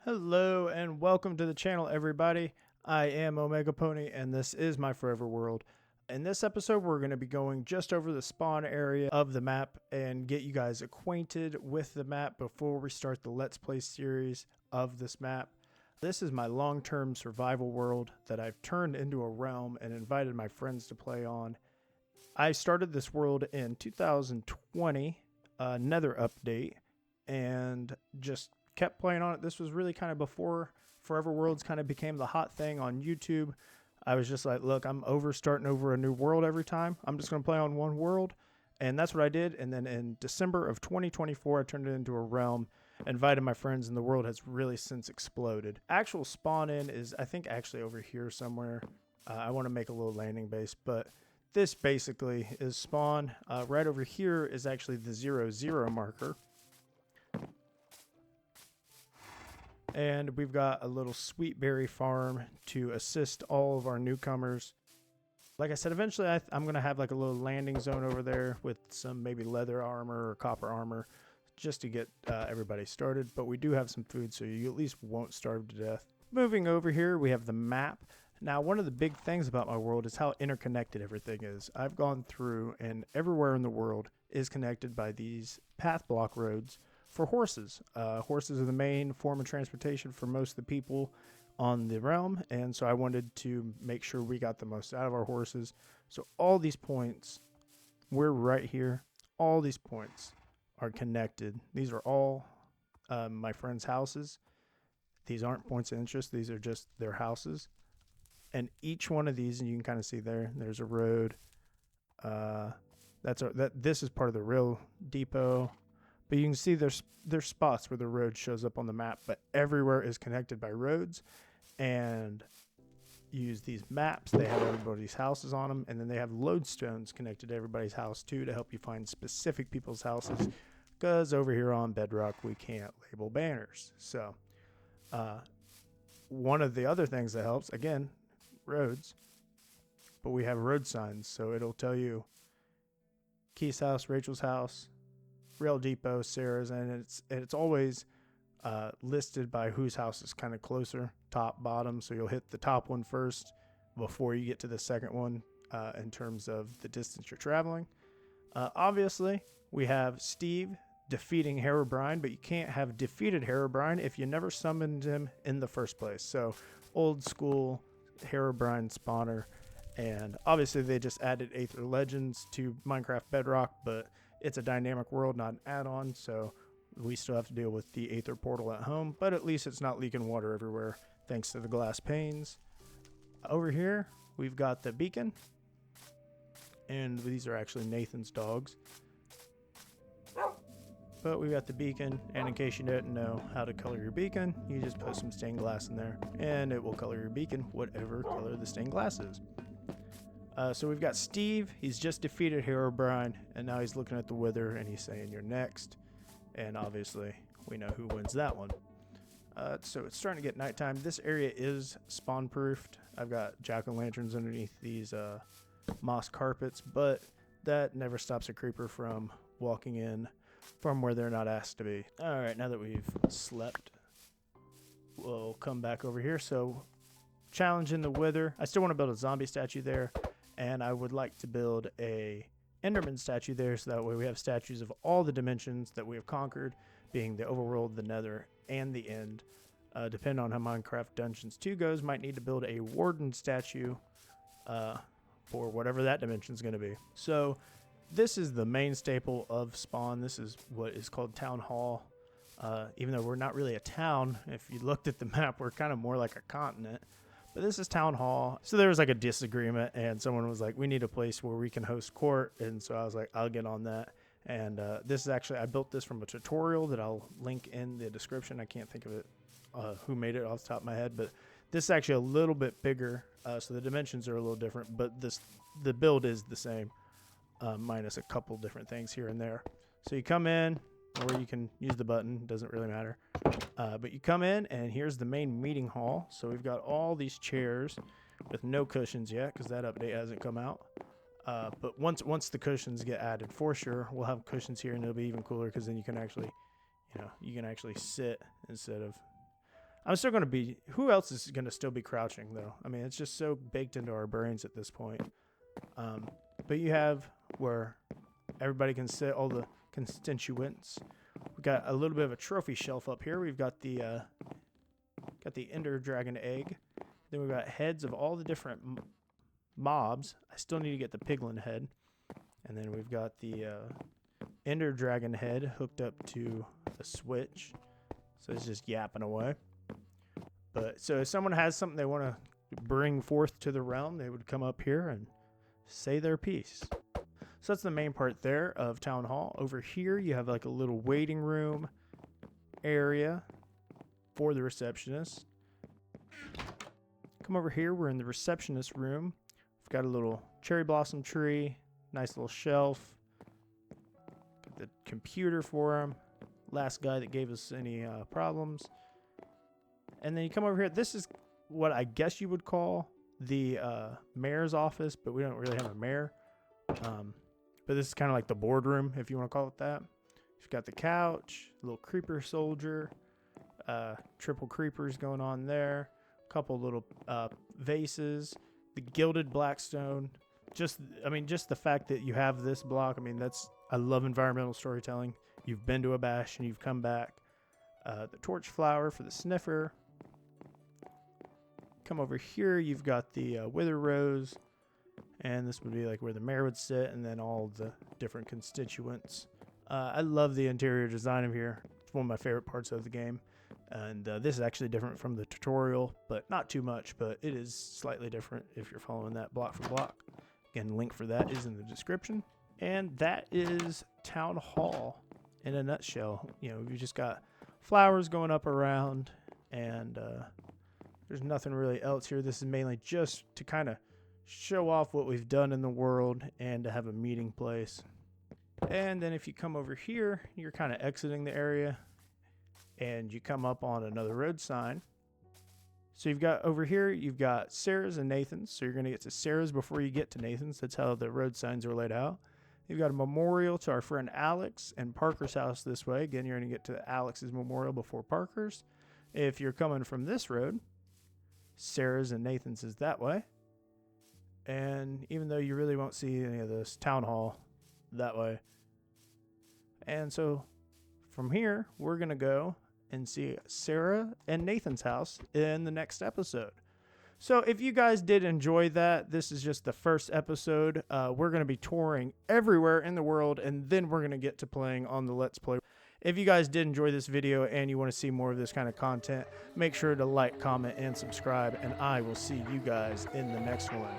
Hello and welcome to the channel, everybody. I am Omega Pony and this is my forever world. In this episode, we're going to be going just over the spawn area of the map and get you guys acquainted with the map before we start the Let's Play series of this map. This is my long-term survival world that I've turned into a realm and invited my friends to play on. I started this world in 2020, Nether update, and just kept playing on it. This was really kind of before Forever Worlds kind of became the hot thing on YouTube. I was just like, look, I'm starting over a new world every time. I'm just going to play on one world. And that's what I did. And then in December of 2024, I turned it into a realm, invited my friends, and the world has really since exploded. Actual spawn in is, I think, actually over here somewhere. I want to make a little landing base, but this basically is spawn. Right over here is actually the 0-0 marker. And we've got a little sweet berry farm to assist all of our newcomers. Like I said, eventually I'm going to have like a little landing zone over there with some maybe leather armor or copper armor just to get everybody started. But we do have some food, so you at least won't starve to death. Moving over here, we have the map. Now, one of the big things about my world is how interconnected everything is. I've gone through, and everywhere in the world is connected by these path block roads for horses. Horses are the main form of transportation for most of the people on the realm, and so I wanted to make sure we got the most out of our horses. So all these points, we're right here. All these points are connected. These are all my friends' houses. These aren't points of interest. These are just their houses. And each one of these, and you can kind of see there's a road. This is part of the rail depot. But you can see there's spots where the road shows up on the map, but everywhere is connected by roads. And use these maps. They have everybody's houses on them, and then they have lodestones connected to everybody's house too to help you find specific people's houses. Because over here on Bedrock, we can't label banners. So one of the other things that helps, again, roads, but we have road signs, so it'll tell you Keith's house, Rachel's house, Rail Depot, Sarah's, and it's always listed by whose house is kind of closer, top, bottom. So you'll hit the top one first before you get to the second one in terms of the distance you're traveling. Obviously, we have Steve defeating Herobrine, but you can't have defeated Herobrine if you never summoned him in the first place. So old school Herobrine spawner. And obviously they just added Aether Legends to Minecraft Bedrock, but it's a dynamic world, not an add-on, so we still have to deal with the Aether portal at home, but at least it's not leaking water everywhere thanks to the glass panes. Over here, we've got the beacon, and these are actually Nathan's dogs. But we've got the beacon, and in case you didn't know how to color your beacon, you just put some stained glass in there, and it will color your beacon whatever color the stained glass is. So we've got Steve. He's just defeated Herobrine, and now he's looking at the Wither, and he's saying, "You're next." And obviously, we know who wins that one. So it's starting to get nighttime. This area is spawn-proofed. I've got jack-o'-lanterns underneath these moss carpets, but that never stops a creeper from walking in from where they're not asked to be. All right, now that we've slept, we'll come back over here. So challenging the Wither. I still want to build a zombie statue there. And I would like to build a Enderman statue there, so that way we have statues of all the dimensions that we have conquered, being the overworld, the nether, and the end. Depending on how Minecraft Dungeons 2 goes, might need to build a warden statue for whatever that dimension is going to be. So this is the main staple of spawn. This is what is called Town Hall. Even though we're not really a town, if you looked at the map, we're kind of more like a continent. But this is Town Hall. So there was like a disagreement, and someone was like, we need a place where we can host court. And so I was like, I'll get on that. And this is actually, I built this from a tutorial that I'll link in the description. I can't think of it, who made it off the top of my head, but this is actually a little bit bigger. So the dimensions are a little different, but the build is the same, minus a couple different things here and there. So you come in, or you can use the button, doesn't really matter. But you come in, and here's the main meeting hall. So we've got all these chairs with no cushions yet, because that update hasn't come out. But once the cushions get added, for sure, we'll have cushions here, and it'll be even cooler, because then you can actually, you can actually sit instead of I'm still going to be, who else is going to still be crouching though? I mean, it's just so baked into our brains at this point. But you have where everybody can sit, all the constituents. We've got a little bit of a trophy shelf up here. We've got the Ender Dragon egg. Then we've got heads of all the different mobs. I still need to get the piglin head. And then we've got the Ender Dragon head hooked up to a switch. So it's just yapping away. But so if someone has something they want to bring forth to the realm, they would come up here and say their piece. So that's the main part there of Town Hall. Over here, you have like a little waiting room area for the receptionist. Come over here. We're in the receptionist room. We've got a little cherry blossom tree, nice little shelf. Got the computer for him. Last guy that gave us any problems. And then you come over here. This is what I guess you would call the mayor's office, but we don't really have a mayor. But this is kind of like the boardroom, if you want to call it that. You've got the couch, a little creeper soldier, triple creepers going on there, a couple little vases, the gilded blackstone. Just the fact that you have this block. I mean, I love environmental storytelling. You've been to a bash and you've come back. The torch flower for the sniffer. Come over here, you've got the wither rose. And this would be like where the mayor would sit, and then all the different constituents. I love the interior design of here. It's one of my favorite parts of the game. And this is actually different from the tutorial, but not too much, but it is slightly different if you're following that block for block. Again, link for that is in the description. And that is Town Hall in a nutshell. You know, you just got flowers going up around, and there's nothing really else here. This is mainly just to kind of show off what we've done in the world and to have a meeting place. And then if you come over here, you're kind of exiting the area and you come up on another road sign. So you've got over here, you've got Sarah's and Nathan's. So you're going to get to Sarah's before you get to Nathan's. That's how the road signs are laid out. You've got a memorial to our friend Alex and Parker's house this way. Again, you're going to get to Alex's memorial before Parker's. If you're coming from this road, Sarah's and Nathan's is that way. And even though you really won't see any of this Town Hall that way. And so from here, we're going to go and see Sarah and Nathan's house in the next episode. So if you guys did enjoy that, this is just the first episode. We're going to be touring everywhere in the world, and then we're going to get to playing on the Let's Play. If you guys did enjoy this video and you want to see more of this kind of content, make sure to like, comment, and subscribe, and I will see you guys in the next one.